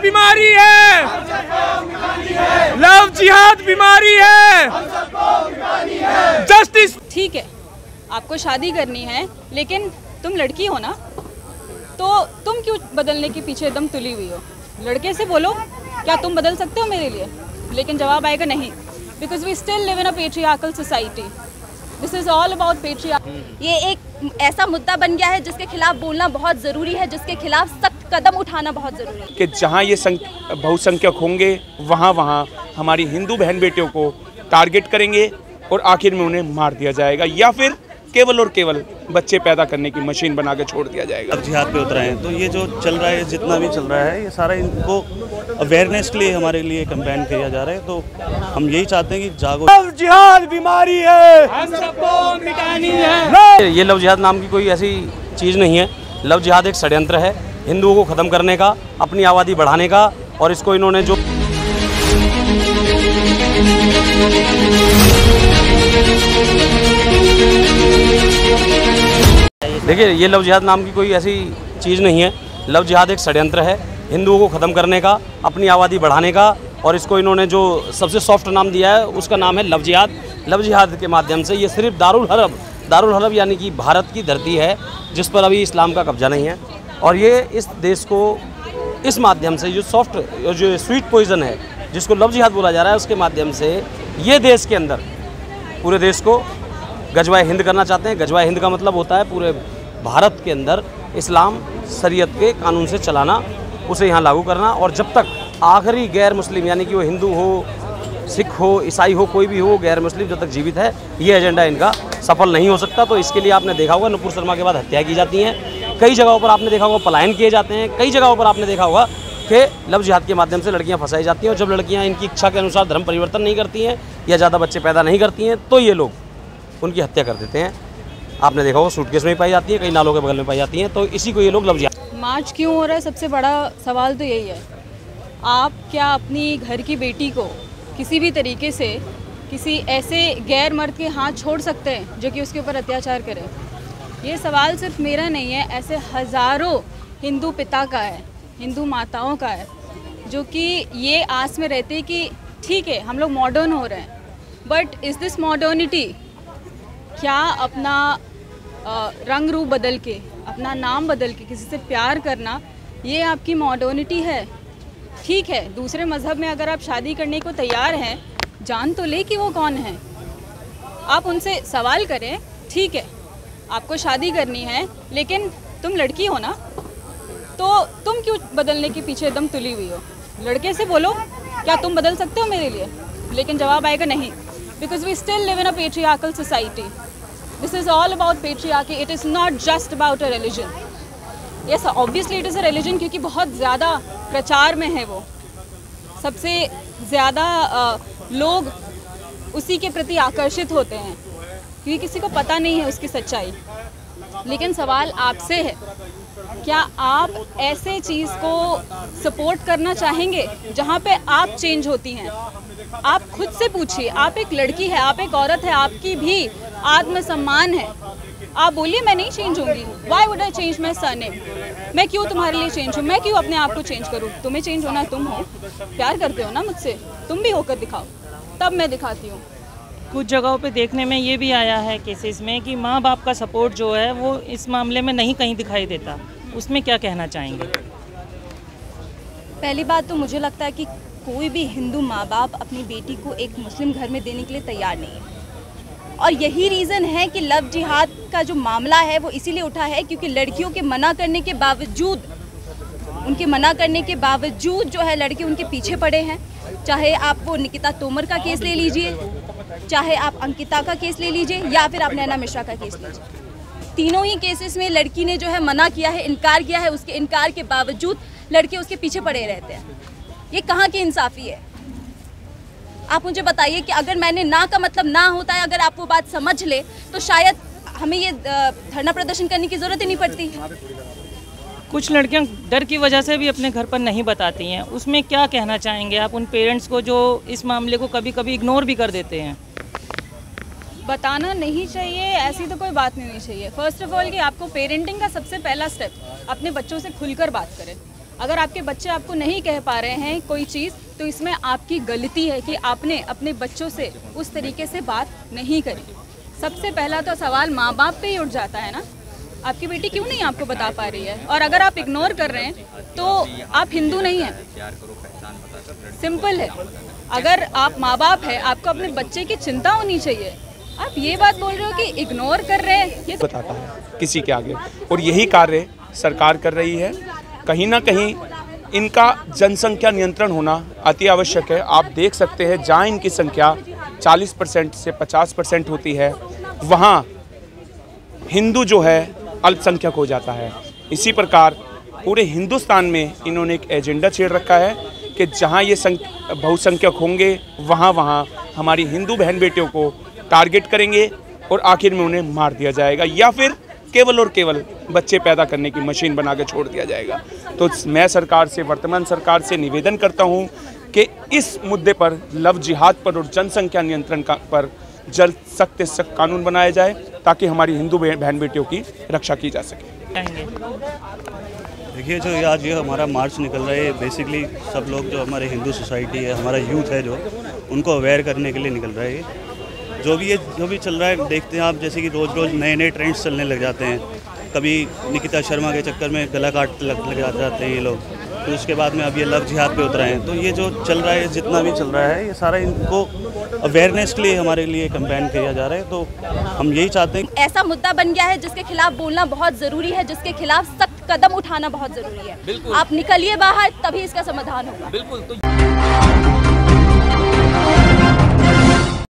बीमारी है, लव जिहाद बीमारी है, जस्टिस। ठीक है, आपको शादी करनी है, लेकिन तुम लड़की हो ना, तो तुम क्यों बदलने के पीछे एकदम तुली हुई हो? लड़के से बोलो, क्या तुम बदल सकते हो मेरे लिए? लेकिन जवाब आएगा नहीं, because we still live in a patriarchal society. This is all about patriarchy. ये एक ऐसा मुद्दा बन गया है जिसके खिलाफ बोलना बहुत ज़रूरी है, जिसके खिलाफ सख्त कदम उठाना बहुत ज़रूरी है। कि जहाँ ये बहुसंख्यक होंगे वहाँ हमारी हिंदू बहन बेटियों को टारगेट करेंगे और आखिर में उन्हें मार दिया जाएगा, या फिर केवल और केवल बच्चे पैदा करने की मशीन बना के छोड़ दिया जाएगा। अब जिहाद पे उतरा है, तो ये जो चल रहा है, जितना भी चल रहा है, ये सारा इनको अवेयरनेस के लिए हमारे लिए कैंपेन किया जा रहा है। तो हम यही चाहते हैं कि जागो। लव जिहाद बीमारी है, हम सबको मिटानी है। ये लव जिहाद नाम की कोई ऐसी चीज़ नहीं है। लव जिहाद एक षड्यंत्र है हिंदुओं को ख़त्म करने का, अपनी आबादी बढ़ाने का, और इसको इन्होंने जो देखिए, ये लव जिहाद नाम की कोई ऐसी चीज़ नहीं है। लव जिहाद एक षड्यंत्र है हिंदुओं को ख़त्म करने का, अपनी आबादी बढ़ाने का, और इसको इन्होंने जो सबसे सॉफ्ट नाम दिया है उसका नाम है लव जिहाद। लव जिहाद के माध्यम से ये सिर्फ दारुल हरब यानी कि भारत की धरती है जिस पर अभी इस्लाम का कब्जा नहीं है, और ये इस देश को इस माध्यम से जो स्वीट पॉइजन है जिसको लव जिहाद बोला जा रहा है, उसके माध्यम से ये देश के अंदर पूरे देश को गजवाए हिंद करना चाहते हैं। गजवाए हिंद का मतलब होता है पूरे भारत के अंदर इस्लाम शरीयत के कानून से चलाना, उसे यहाँ लागू करना, और जब तक आखिरी गैर मुस्लिम यानी कि वो हिंदू हो, सिख हो, ईसाई हो, कोई भी हो, गैर मुस्लिम जब तक जीवित है, ये एजेंडा इनका सफल नहीं हो सकता। तो इसके लिए आपने देखा होगा नुपुर शर्मा के बाद हत्या की जाती हैं, कई जगहों पर आपने देखा होगा पलायन किए जाते हैं, कई जगहों पर आपने देखा होगा कि लव जिहाद के माध्यम से लड़कियां फंसाई जाती हैं, और जब लड़कियां इनकी इच्छा के अनुसार धर्म परिवर्तन नहीं करती हैं या ज़्यादा बच्चे पैदा नहीं करती हैं, तो ये लोग उनकी हत्या कर देते हैं। आपने देखा होगा सूटकेस में पाई जाती है, कई नालों के बगल में पाई जाती हैं, तो इसी को ये लोग लव जिहाद। मार्च क्यों हो रहा है, सबसे बड़ा सवाल तो यही है। आप क्या अपनी घर की बेटी को किसी भी तरीके से किसी ऐसे गैर मर्द के हाथ छोड़ सकते हैं जो कि उसके ऊपर अत्याचार करें? ये सवाल सिर्फ मेरा नहीं है, ऐसे हज़ारों हिंदू पिता का है, हिंदू माताओं का है, जो कि ये आस में रहते हैं कि ठीक है हम लोग मॉडर्न हो रहे हैं, बट इज़ दिस मॉडर्निटी? क्या अपना रंग रूप बदल के, अपना नाम बदल के किसी से प्यार करना, ये आपकी मॉडर्निटी है? ठीक है, दूसरे मज़हब में अगर आप शादी करने को तैयार हैं, जान तो ले कि वो कौन है, आप उनसे सवाल करें। ठीक है, आपको शादी करनी है, लेकिन तुम लड़की हो ना, तो तुम क्यों बदलने के पीछे एकदम तुली हुई हो? लड़के से बोलो, क्या तुम बदल सकते हो मेरे लिए? लेकिन जवाब आएगा नहीं, because we still live in a patriarchal society. This is all about patriarchy. It is not just about a religion. Yes, obviously it is a religion, क्योंकि बहुत ज़्यादा प्रचार में है वो, सबसे ज़्यादा लोग उसी के प्रति आकर्षित होते हैं, क्योंकि किसी को पता नहीं है उसकी सच्चाई। लेकिन सवाल आपसे है, क्या आप ऐसे चीज़ को सपोर्ट करना चाहेंगे जहाँ पे आप चेंज होती हैं? आप खुद से पूछिए, आप एक लड़की है, आप एक औरत है, आपकी भी आत्मसम्मान है। आप बोलिए मैं नहीं चेंज होंगी। Why would I change my surname? मैं क्यों तुम्हारे लिए चेंज हूँ? मैं क्यों अपने आप को चेंज करूँ? तुम्हें चेंज होना है, तुम हो, प्यार करते हो ना मुझसे, तुम भी होकर दिखाओ, तब मैं दिखाती हूँ। कुछ जगहों पे देखने में ये भी आया है केसेस में कि माँ बाप का सपोर्ट जो है वो इस मामले में नहीं कहीं दिखाई देता, उसमें क्या कहना चाहेंगे? पहली बात तो मुझे लगता है कि कोई भी हिंदू माँ बाप अपनी बेटी को एक मुस्लिम घर में देने के लिए तैयार नहीं है, और यही रीज़न है कि लव जिहाद का जो मामला है वो इसीलिए उठा है क्योंकि लड़कियों के मना करने के बावजूद, उनके मना करने के बावजूद जो है लड़के उनके पीछे पड़े हैं। चाहे आप वो निकिता तोमर का केस ले लीजिए, चाहे आप अंकिता का केस ले लीजिए, या फिर आप नैना मिश्रा का केस लीजिए, तीनों ही केसेस में लड़की ने जो है मना किया है, इनकार किया है, उसके इनकार के बावजूद लड़के उसके पीछे पड़े रहते हैं। ये कहाँ की इंसाफ़ी है? आप मुझे बताइए कि अगर मैंने ना का मतलब ना होता है, अगर आप वो बात समझ ले तो शायद हमें ये धरना प्रदर्शन करने की ज़रूरत ही नहीं पड़ती। कुछ लड़कियां डर की वजह से भी अपने घर पर नहीं बताती हैं, उसमें क्या कहना चाहेंगे आप उन पेरेंट्स को जो इस मामले को कभी कभी इग्नोर भी कर देते हैं? बताना नहीं चाहिए, ऐसी तो कोई बात नहीं होनी चाहिए। फर्स्ट ऑफ ऑल कि आपको पेरेंटिंग का सबसे पहला स्टेप अपने बच्चों से खुलकर बात करें। अगर आपके बच्चे आपको नहीं कह पा रहे हैं कोई चीज़, तो इसमें आपकी गलती है कि आपने अपने बच्चों से उस तरीके से बात नहीं करी। सबसे पहला तो सवाल माँ बाप पे ही उठ जाता है ना, आपकी बेटी क्यों नहीं आपको बता पा रही है, और अगर आप इग्नोर कर रहे हैं तो आप हिंदू नहीं हैं। सिंपल है। अगर आप माँ बाप है, आपको अपने बच्चे की चिंता होनी चाहिए। आप ये बात बोल रहे हो कि इग्नोर कर रहे हैं, ये बताता है किसी के आगे, और यही कार्य सरकार कर रही है। कहीं ना कहीं इनका जनसंख्या नियंत्रण होना अति आवश्यक है। आप देख सकते हैं जहाँ इनकी संख्या 40% से 50% होती है, वहाँ हिंदू जो है अल्पसंख्यक हो जाता है। इसी प्रकार पूरे हिंदुस्तान में इन्होंने एक एजेंडा छेड़ रखा है कि जहाँ ये बहुसंख्यक होंगे वहाँ वहाँ हमारी हिंदू बहन बेटियों को टारगेट करेंगे और आखिर में उन्हें मार दिया जाएगा, या फिर केवल और केवल बच्चे पैदा करने की मशीन बना के छोड़ दिया जाएगा। तो मैं सरकार से, वर्तमान सरकार से निवेदन करता हूँ कि इस मुद्दे पर, लव जिहाद पर और जनसंख्या नियंत्रण पर जल्द सख्त से सख्त कानून बनाया जाए, ताकि हमारी हिंदू बहन बेटियों की रक्षा की जा सके। देखिए, जो आज ये हमारा मार्च निकल रहा है, बेसिकली सब लोग जो हमारे हिंदू सोसाइटी है, हमारा यूथ है, जो उनको अवेयर करने के लिए निकल रहा है। जो भी चल रहा है, देखते हैं आप, जैसे कि रोज़ रोज़ नए नए ट्रेंड्स चलने लग जाते हैं। कभी निकिता शर्मा के चक्कर में गला काट लग जाते हैं ये लोग, फिर उसके बाद में अब ये लव जिहाद पे उतरा है। तो ये जो चल रहा है, जितना भी चल रहा है, ये सारा इनको अवेयरनेस के लिए हमारे लिए कैंपेन किया जा रहा है। तो हम यही चाहते हैं, ऐसा मुद्दा बन गया है जिसके खिलाफ बोलना बहुत ज़रूरी है, जिसके खिलाफ सख्त कदम उठाना बहुत ज़रूरी है। आप निकलिए बाहर, तभी इसका समाधान होगा। बिल्कुल। तो